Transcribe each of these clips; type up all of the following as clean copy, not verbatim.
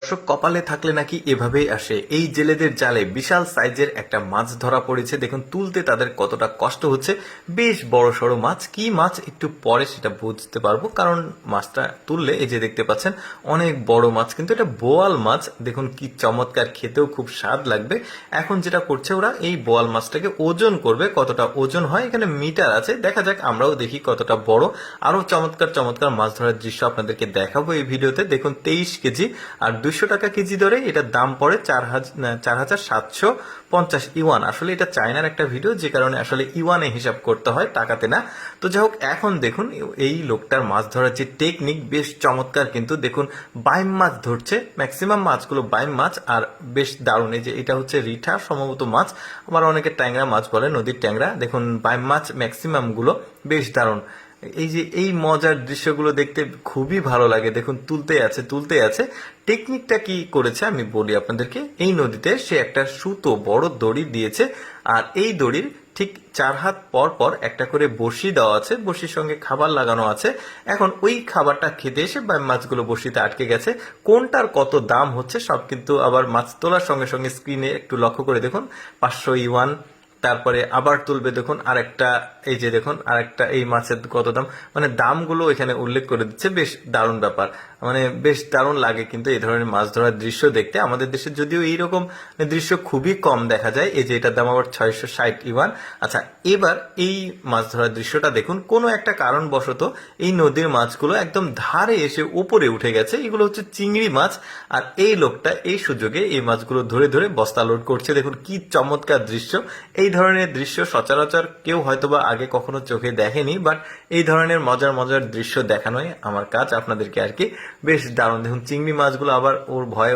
দর্শক, কপালে থাকলে নাকি এভাবেই আসে। এই জেলেদের জালে বিশাল সাইজের একটা মাছ ধরা পড়েছে। দেখুন তুলতে তাদের কতটা কষ্ট হচ্ছে। বেশ বড় সড়ো মাছ। কি মাছ একটু পরে সেটা বুঝতে পারবো, কারণ মাছটা তুললে এই যে দেখতে পাচ্ছেন অনেক বড় মাছ, কিন্তু এটা বোয়াল মাছ। দেখুন কি চমৎকার, খেতেও খুব স্বাদ লাগবে। এখন যেটা করছে ওরা, এই বোয়াল মাছটাকে ওজন করবে। কতটা ওজন হয় এখানে মিটার আছে, দেখা যাক, আমরাও দেখি কতটা বড়। আরো চমৎকার চমৎকার মাছ ধরার দৃশ্য আপনাদেরকে দেখাবো এই ভিডিওতে। দেখুন 23 কেজি আর 200 টাকা কেজি দরে এটার দাম পড়ে 4,750 ইউয়ান। আসলে এটা চায়নার একটা ভিডিও, যে কারণে আসলে ইউয়ানে হিসাব করতে হয়, টাকাতে না। তো যাই হোক, এখন দেখুন এই লোকটার মাছ ধরার যে টেকনিক বেশ চমৎকার। কিন্তু দেখুন বাইম মাছ ধরছে, ম্যাক্সিমাম মাছগুলো বাইম মাছ, আর বেশ দারুণ। এই যে এটা হচ্ছে রিঠা সম্ভবত মাছ, আবার অনেকে ট্যাংরা মাছ বলে, নদীর ট্যাংরা। দেখুন বাইম মাছ ম্যাক্সিমাম গুলো, বেশ দারুণ। এই যে এই মজার দৃশ্যগুলো দেখতে খুবই ভালো লাগে। দেখুন তুলতে আছে। টেকনিকটা কি করেছে আমি বলি আপনাদেরকে। এই নদীতে সে একটা সুতো বড় দড়ি দিয়েছে, আর এই দড়ির ঠিক 4 হাত পর পর একটা করে বড়শি দেওয়া আছে, বড়শির সঙ্গে খাবার লাগানো আছে। এখন ওই খাবারটা খেতে এসে বা মাছগুলো বড়শিতে আটকে গেছে। কোনটার কত দাম হচ্ছে সব কিন্তু আবার মাছ তোলার সঙ্গে সঙ্গে স্ক্রিনে একটু লক্ষ্য করে দেখুন। 500 ইউয়ান, তারপরে আবার তুলবে, দেখুন আরেকটা, এই যে দেখুন আরেকটা, এই মাছের কত দাম, মানে দামগুলো এখানে উল্লেখ করে দিচ্ছে। বেশ দারুণ ব্যাপার, মানে বেশ দারুণ লাগে কিন্তু এই ধরনের মাছ ধরার দৃশ্য দেখতে। আমাদের দেশে যদিও এইরকম দৃশ্য খুবই কম দেখা যায়। এই যে এটার দাম আবার 660 ইউয়ান। আচ্ছা, এবার এই মাছ ধরার দৃশ্যটা দেখুন। কোনো একটা কারণবশত এই নদীর মাছগুলো একদম ধারে এসে উপরে উঠে গেছে। এগুলো হচ্ছে চিংড়ি মাছ, আর এই লোকটা এই সুযোগে এই মাছগুলো ধরে ধরে বস্তা লোড করছে। দেখুন কি চমৎকার দৃশ্য। এই ধরনের দৃশ্য সচরাচর কেউ হয়তোবা আগে কখনো চোখে দেখেনি, বাট এই ধরনের মজার মজার দৃশ্য দেখানোই আমার কাজ আপনাদেরকে আর কি। বেশ দারুণ। দেখুন চিংড়ি মাছগুলো আবার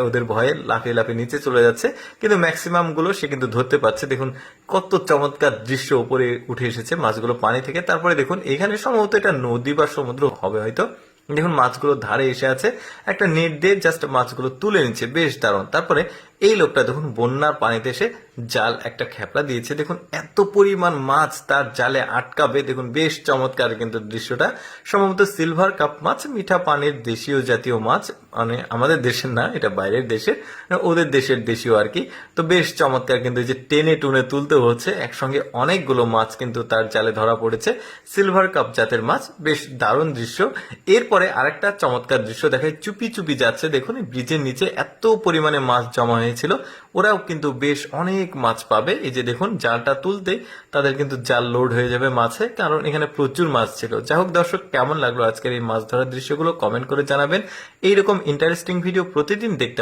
ওদের ভয়ে লাফিয়ে লাফিয়ে নিচে চলে যাচ্ছে, কিন্তু ম্যাক্সিমাম গুলো সে কিন্তু ধরতে পারছে। দেখুন কত চমৎকার দৃশ্য, উপরে উঠে এসেছে মাছগুলো পানি থেকে। তারপরে দেখুন এখানে সম্ভবত এটা নদী বা সমুদ্র হবে হয়তো। দেখুন মাছগুলো ধারে এসে আছে, একটা নেট দিয়ে জাস্ট মাছগুলো তুলে নিচ্ছে। বেশ দারুণ। তারপরে এই লোকটা দেখুন বন্যার পানিতে এসে জাল একটা খেপলা দিয়েছে। দেখুন এত পরিমাণ মাছ তার জালে আটকাবে। দেখুন বেশ চমৎকার কিন্তু দৃশ্যটা। সম্ভবত সিলভার কাপ মাছ, মিঠা পানির দেশীয় জাতীয় মাছ, মানে আমাদের দেশের না, এটা বাইরের দেশের, ওদের দেশের দেশীয় আর কি। তো বেশ চমৎকার, কিন্তু এই যে টেনে টুনে তুলতে হচ্ছে একসঙ্গে অনেকগুলো মাছ কিন্তু তার জালে ধরা পড়েছে, সিলভার কাপ জাতের মাছ। বেশ দারুণ দৃশ্য। এরপরে আরেকটা চমৎকার দৃশ্য দেখায়, চুপি চুপি যাচ্ছে। দেখুন ব্রিজের নিচে এত পরিমাণে মাছ জমা হয়েছিল, ওরাও কিন্তু বেশ অনেক মাছ পাবে। এই যে দেখুন জালটা তুলতে তাদের কিন্তু জাল লোড হয়ে যাবে মাছে, কারণ এখানে প্রচুর মাছ ছিল। যাই হোক দর্শক, কেমন লাগলো আজকের এই মাছ ধরার দৃশ্যগুলো কমেন্ট করে জানাবেন। এইরকম ইন্টারেস্টিং ভিডিও প্রতিদিন দেখতে